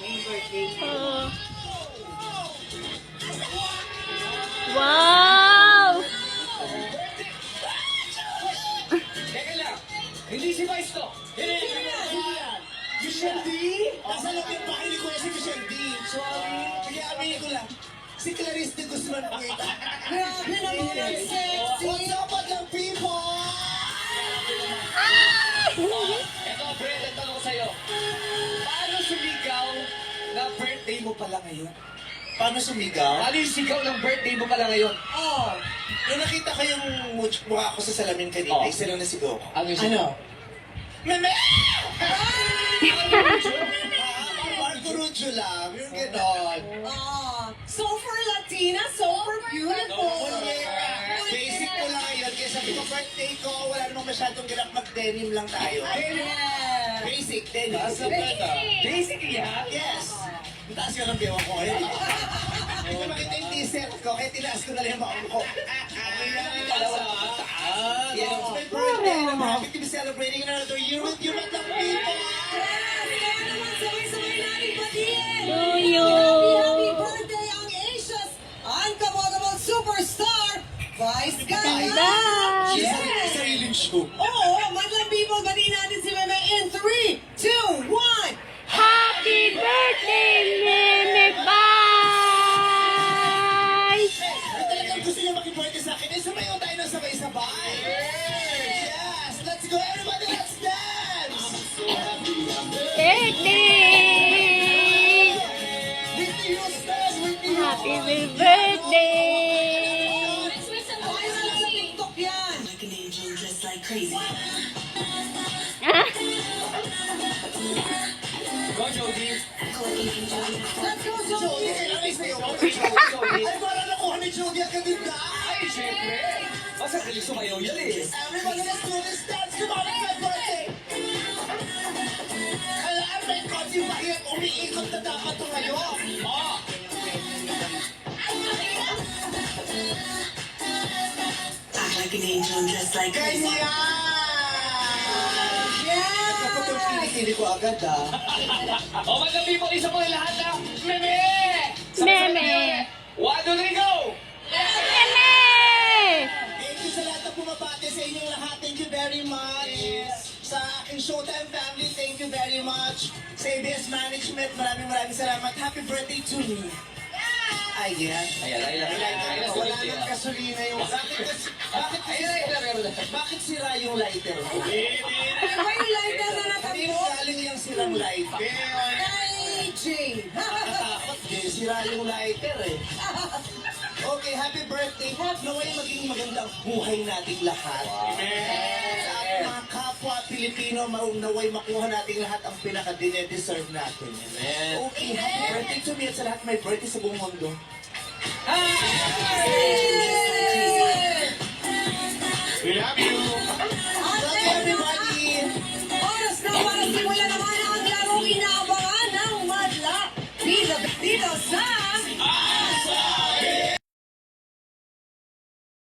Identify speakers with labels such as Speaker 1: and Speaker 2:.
Speaker 1: Oh. Wow!
Speaker 2: Teka lang, hindi si Vice to.
Speaker 3: Michelle D? Nasa loob yung bahay ni Kuya si Michelle D. Sorry. Sige, aminin ko lang. Si Clarice de Guzman ang ito.
Speaker 4: Grabe naman ang sexy!
Speaker 3: What's up, madlang people?
Speaker 2: Eto, Brent, ang tanong ko sa'yo. Paano sumigaw na birthday mo pala ngayon?
Speaker 3: Paano sumigaw?
Speaker 2: Paano yung sigaw ng birthday mo pala ngayon?
Speaker 3: Oh, nung nakita ko yung mukha ko sa salamin kanina,
Speaker 2: Oh.
Speaker 3: isa lang nasigaw ko.
Speaker 2: Ano yung
Speaker 3: Meme! Marco Ruggio lang, yung gano'n.
Speaker 4: Super Latina, super beautiful!
Speaker 3: Basic ko lang ngayon, kaya sabi ko birthday ko, wala namang masyadong ganap mag-denim lang tayo.
Speaker 4: Yeah.
Speaker 3: Basic, denim.
Speaker 2: Basic yan?
Speaker 3: Yes! Ang taas ka ng bewa ko ngayon. Hindi ko makita yung t-shirt ko, kaya tinaas ko na lang yung baon ko. Yeah, it's my birthday and I'm happy to be celebrating another year with you, madlang people!
Speaker 4: Kaya naman sabay-sabay natin batiin!
Speaker 1: Tuyo!
Speaker 4: Happy birthday ang Asia's unkamotable superstar, Vice Ganda!
Speaker 3: Yes! Sariling show.
Speaker 4: Oo, madlang people, batiin natin si Meme in 3, 2, 1!
Speaker 1: Happy birthday, Meme! Bye!
Speaker 3: Kung talagang gusto niyo makibirthday sa akin, eh sumayaw tayo ng sabay-sabay! Yes! Let's go everybody! Let's dance!
Speaker 1: Birthday!
Speaker 3: Whitney Houston! Whitney
Speaker 1: Happy
Speaker 3: Houston!
Speaker 1: birthday!
Speaker 4: Viral sa TikTok yan!
Speaker 5: Like an angel dressed like crazy.
Speaker 2: Go, Jody.
Speaker 4: Let's go,
Speaker 3: Jody,
Speaker 4: Joey!
Speaker 3: kailangan isayaw ko ng Jody. Ay, parang nakuha ni Jody ang ganda!
Speaker 2: Ay, syempre. Basta galing sumayaw yan eh.
Speaker 3: Everybody, let's do this dance! Come on, it's my birthday! Alam, may konti mahirap umiikot na dapat ito ngayon! Oh!
Speaker 5: Act like an angel dressed like crazy.
Speaker 3: Ganyan! Kapag yung pinipili ko agad, ah.
Speaker 2: O, mga people, isa po yung lahat na meme!
Speaker 1: Meme!
Speaker 2: 1, 2, 3, go!
Speaker 1: Meme!
Speaker 3: Thank you sa lahat na pumapati sa inyong lahat. Thank you very much. Sa aking Showtime family, thank you very much. Sa ABS Management, maraming salamat. Happy birthday to me. Ayan.
Speaker 2: Ayan, ay,
Speaker 3: Wala nang gasolina yung... Bakit sira yung lighter mo?
Speaker 4: May lighter na
Speaker 3: Hindi
Speaker 4: natakbo
Speaker 3: galing yung sirang lighter.
Speaker 4: kay Jay!
Speaker 3: Nakatakot eh. Sira yung lighter eh. Okay, happy birthday. Naway maging magandang buhay nating lahat. Sa ating mga kapwa Pilipino, naway makuha nating lahat ang pinaka-deserve natin. Okay, happy birthday to me at sa lahat may birthday sa buong mundo.
Speaker 2: We love you!
Speaker 3: Love you everybody!